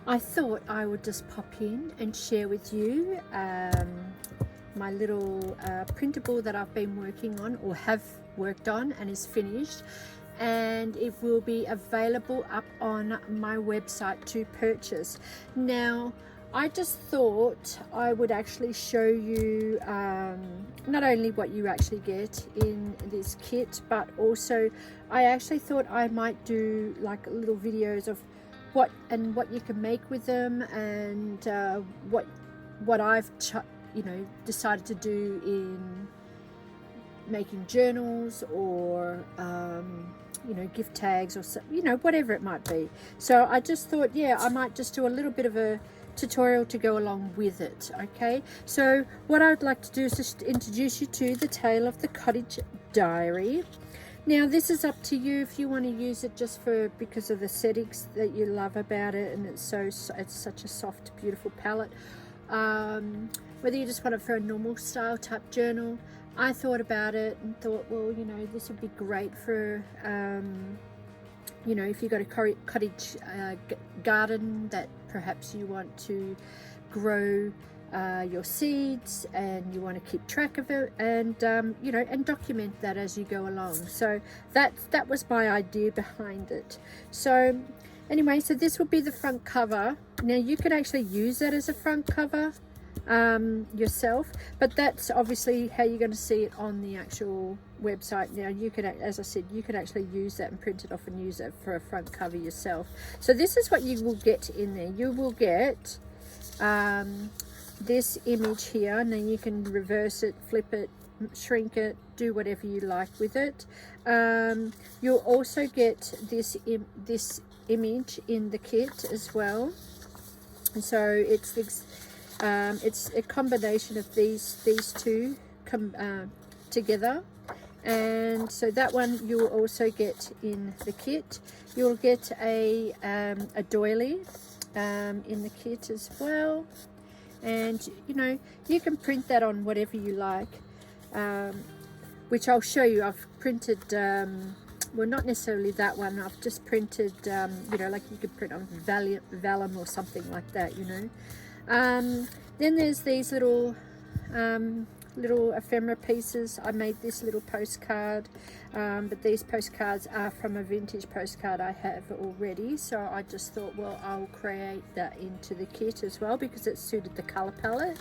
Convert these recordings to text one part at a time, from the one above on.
I thought I would just pop in and share with you my little printable that I've been working on, or have worked on, and is finished, and it will be available up on my website to purchase. Now, I just thought I would actually show you not only what you actually get in this kit, but also I actually thought I might do like little videos of what you can make with them, and what I've decided to do in making journals, or gift tags, or whatever it might be. So I just thought, yeah, I might just do a little bit of a tutorial to go along with it. Okay, so what I'd like to do is just introduce you to the Tale of the Cottage Diary. Now, this is up to you if you want to use it just because of the settings that you love about it, and it's such a soft, beautiful palette. Whether you just want it for a normal style type journal, I thought about it and thought, well, this would be great for if you've got a cottage garden that perhaps you want to grow your seeds, and you want to keep track of it, and and document that as you go along. So that was my idea behind it. So anyway, so this will be the front cover. Now, you could actually use that as a front cover yourself, but that's obviously how you're going to see it on the actual website. Now, you could, as I said, you could actually use that and print it off and use it for a front cover yourself. So this is what you will get in there. You will get this image here, and then you can reverse it, flip it, shrink it, do whatever you like with it. You'll also get this image in the kit as well, and so it's a combination of these two together. And so that one you will also get in the kit. You'll get a doily in the kit as well, and you can print that on whatever you like, which I'll show you. I've printed well, not necessarily that one. I've just printed like you could print on vellum or something like that. Then there's these little ephemera pieces. I made this little postcard, but these postcards are from a vintage postcard I have already, so I just thought, well, I'll create that into the kit as well because it suited the color palette.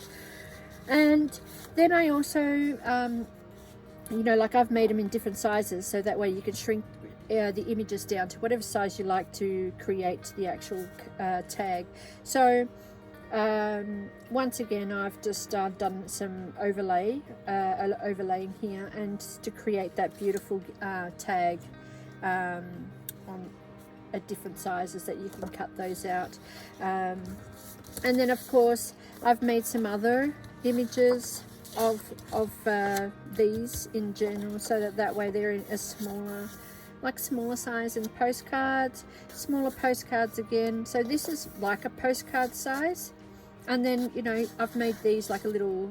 And then I also like I've made them in different sizes, so that way you can shrink the images down to whatever size you like to create the actual tag. So once again, I've just done some overlaying here, and to create that beautiful tag on at different sizes that you can cut those out. And then, of course, I've made some other images of these in general, so that way they're in a smaller size in postcards, smaller postcards again. So this is like a postcard size. And then, I've made these like a little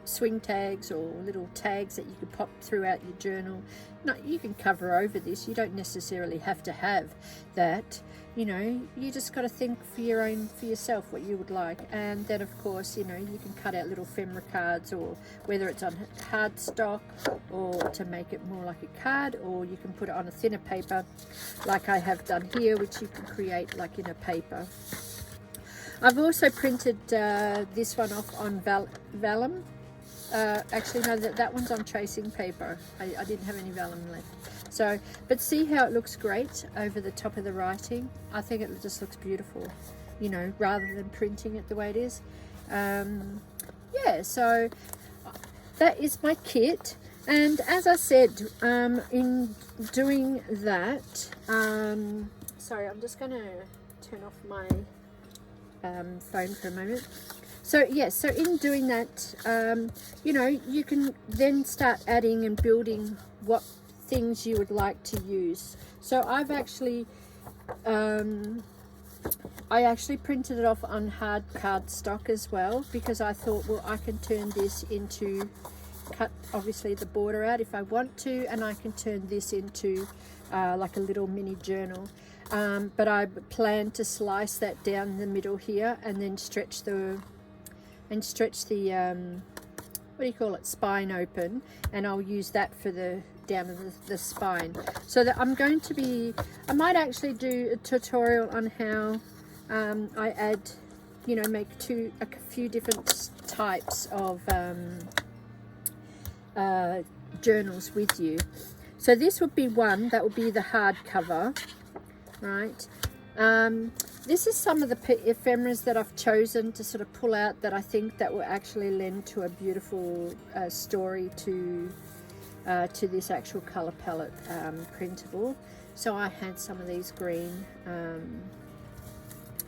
swing tags, or little tags that you could pop throughout your journal. No, you can cover over this. You don't necessarily have to have that. You just got to think for yourself what you would like. And then, of course, you can cut out little ephemera cards, or whether it's on cardstock, or to make it more like a card, or you can put it on a thinner paper like I have done here, which you can create like in a paper. I've also printed this one off on vellum. Actually, no, that one's on tracing paper. I didn't have any vellum left. So, but see how it looks great over the top of the writing? I think it just looks beautiful, rather than printing it the way it is. Yeah, so that is my kit. And as I said, in doing that, sorry, I'm just going to turn off my phone for a moment. So yes, so in doing that, you can then start adding and building what things you would like to use. So I've actually I actually printed it off on hard cardstock as well, because I thought, well, I can turn this into, cut obviously the border out if I want to, and I can turn this into like a little mini journal. but I plan to slice that down the middle here and then stretch the what do you call it, spine open, and I'll use that for the down of the spine. So that I might actually do a tutorial on how I add, you know, make a few different types of journals with you. So this would be one that would be the hard cover, right? This is some of the ephemeras that I've chosen to sort of pull out that I think that will actually lend to a beautiful story to this actual color palette printable. So I had some of these green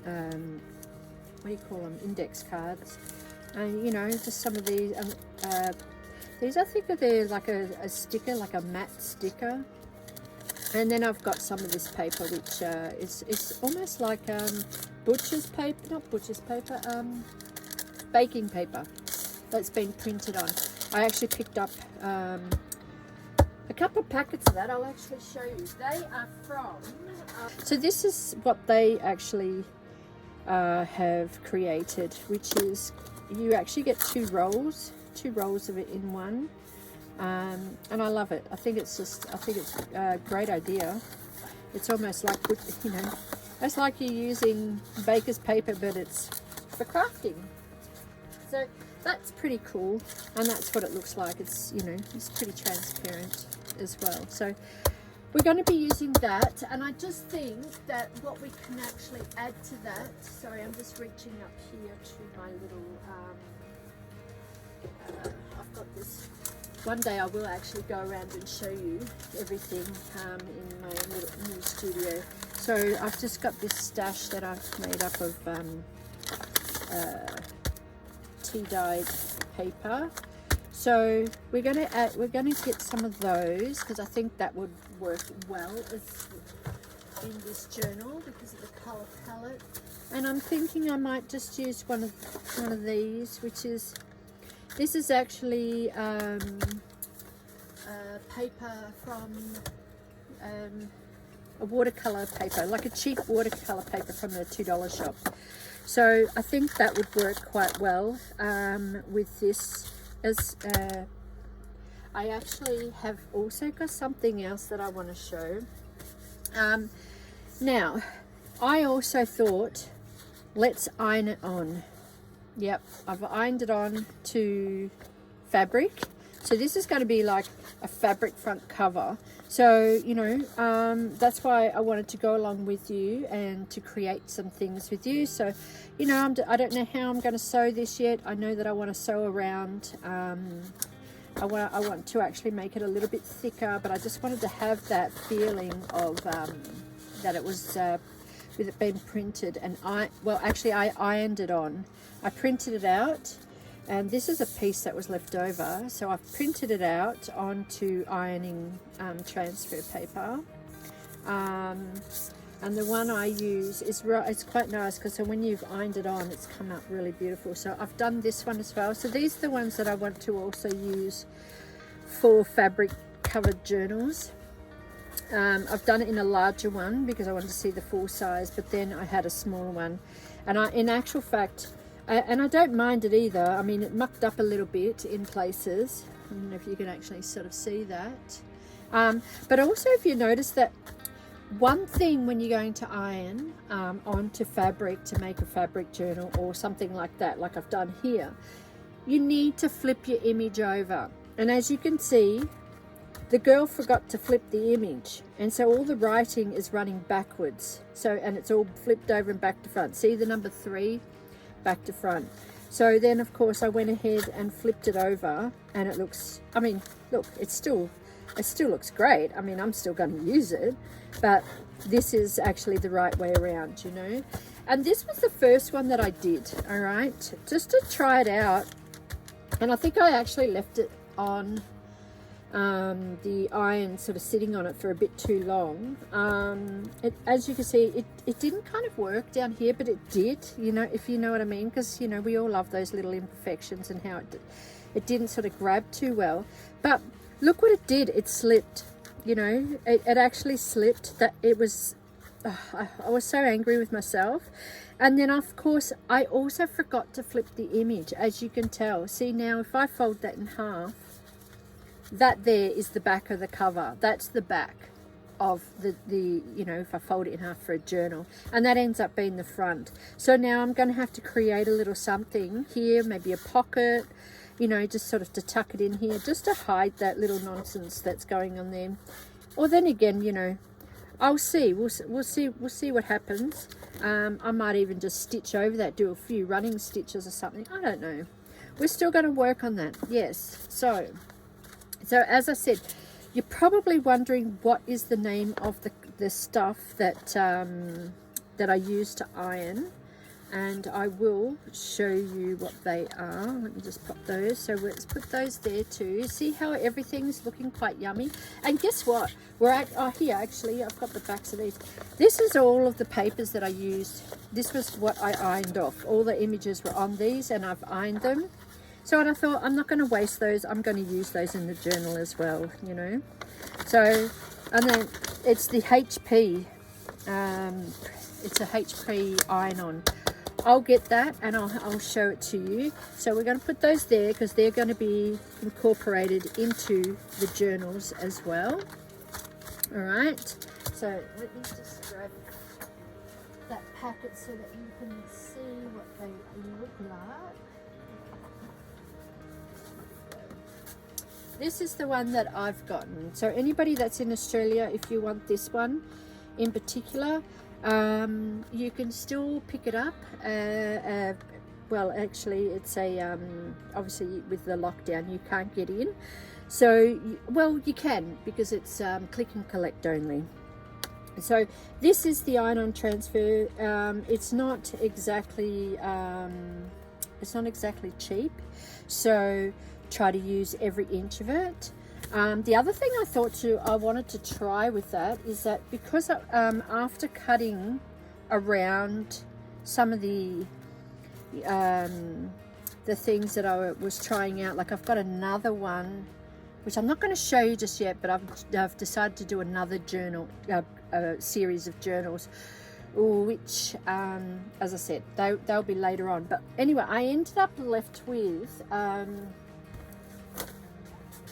what do you call them, index cards, and you know, just some of these I think they're like a sticker, like a matte sticker. And then I've got some of this paper, which is almost like butcher's paper, not butcher's paper, baking paper that's been printed on. I actually picked up a couple of packets of that. I'll actually show you. They are from, so this is what they actually have created, which is you actually get two rolls of it in one. And I love it. I think it's a great idea. It's almost like, you know, it's like you're using baker's paper, but it's for crafting. So that's pretty cool, and that's what it looks like. It's, you know, it's pretty transparent as well. So we're going to be using that, and I just think that what we can actually add to that. Sorry, I'm just reaching up here to my little. I've got this. One day I will actually go around and show you everything in my little new studio. So I've just got this stash that I've made up of tea-dyed paper. So we're gonna get some of those because I think that would work well in this journal because of the color palette. And I'm thinking I might just use one of these, which is. This is actually paper from a watercolor paper, like a cheap watercolor paper from the $2 shop. So I think that would work quite well with this. As I actually have also got something else that I want to show. Now, I also thought, let's iron it on. Yep, I've ironed it on to fabric. So this is going to be like a fabric front cover. So, you know, that's why I wanted to go along with you and to create some things with you. So, you know, I don't know how I'm going to sew this yet. I know that I want to sew around. I want to actually make it a little bit thicker, but I just wanted to have that feeling of that it was with it being printed. And I ironed it on. I printed it out, and this is a piece that was left over, so I've printed it out onto ironing transfer paper, and the one I use is it's quite nice because so when you've ironed it on, it's come out really beautiful. So I've done this one as well. So these are the ones that I want to also use for fabric covered journals. I've done it in a larger one because I wanted to see the full size, but then I had a smaller one, and in actual fact, and I don't mind it either. I mean, it mucked up a little bit in places. I don't know if you can actually sort of see that. But also, if you notice that one thing when you're going to iron onto fabric to make a fabric journal or something like that, like I've done here, you need to flip your image over. And as you can see, the girl forgot to flip the image, and so all the writing is running backwards. So, and it's all flipped over and back to front. See the number 3? Back to front. So then of course I went ahead and flipped it over, and it looks, I mean, look, it still looks great. I mean, I'm still going to use it, but this is actually the right way around, you know. And this was the first one that I did, all right, just to try it out. And I think I actually left it on the iron sort of sitting on it for a bit too long. As you can see, it didn't kind of work down here, but it did, you know, if you know what I mean, because, you know, we all love those little imperfections and how it didn't sort of grab too well. But look what it did. It slipped, you know, it actually slipped. That it was I was so angry with myself. And then of course I also forgot to flip the image, as you can tell. See, now if I fold that in half, that there is the back of the cover. That's the back of the you know, if I fold it in half for a journal, and that ends up being the front. So now I'm going to have to create a little something here, maybe a pocket, you know, just sort of to tuck it in here, just to hide that little nonsense that's going on there. Or then again, you know, I'll see. We'll see what happens. I might even just stitch over that, do a few running stitches or something. I don't know. We're still going to work on that. Yes. So as I said, you're probably wondering what is the name of the stuff that that I use to iron, and I will show you what they are. Let me just pop those. So let's put those there too. See how everything's looking quite yummy. And guess what? We're at, oh, here actually, I've got the backs of these. This is all of the papers that I used. This was what I ironed off. All the images were on these, and I've ironed them. So, and I thought, I'm not going to waste those. I'm going to use those in the journal as well, you know. So, and then it's the HP. It's a HP iron-on. I'll get that and I'll show it to you. So we're going to put those there because they're going to be incorporated into the journals as well. All right. So let me just grab that packet so that you can see what they look like. This is the one that I've gotten. So anybody that's in Australia, if you want this one in particular, you can still pick it up. Well, actually, it's a obviously with the lockdown you can't get in. So, well, you can, because it's click and collect only. So this is the iron-on transfer. It's not exactly cheap. So try to use every inch of it. The other thing I thought I wanted to try with that is that because after cutting around some of the things that I was trying out, like I've got another one which I'm not going to show you just yet, but I've decided to do another journal, a series of journals, which as I said, they'll be later on. But anyway, I ended up left with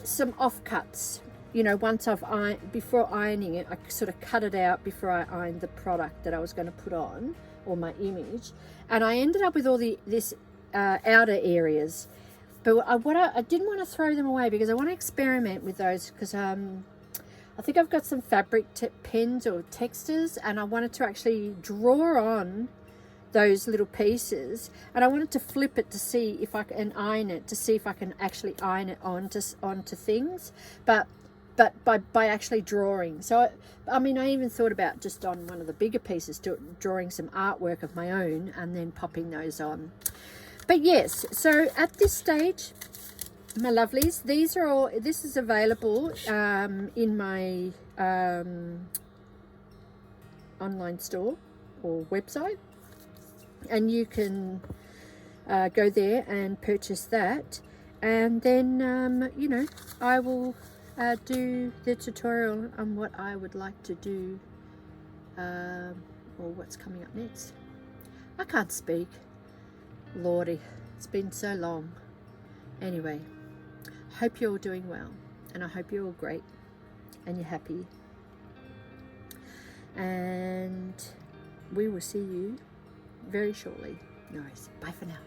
some offcuts, you know. Once I've ironed, before ironing it, I sort of cut it out before I ironed the product that I was going to put on, or my image, and I ended up with all this outer areas. But I didn't want to throw them away because I want to experiment with those, because I think I've got some fabric pens or textures, and I wanted to actually draw on those little pieces, and I wanted to flip it to see if I can iron it, to see if I can actually iron it onto things, but by actually drawing. So I mean, I even thought about just on one of the bigger pieces drawing some artwork of my own and then popping those on. But yes, so at this stage, my lovelies, this is available in my online store or website, and you can go there and purchase that, and then you know, I will do the tutorial on what I would like to do, or what's coming up next. I can't speak, Lordy, it's been so long. Anyway, hope you're all doing well, and I hope you're all great and you're happy, and we will see you very shortly. Nice. Bye for now.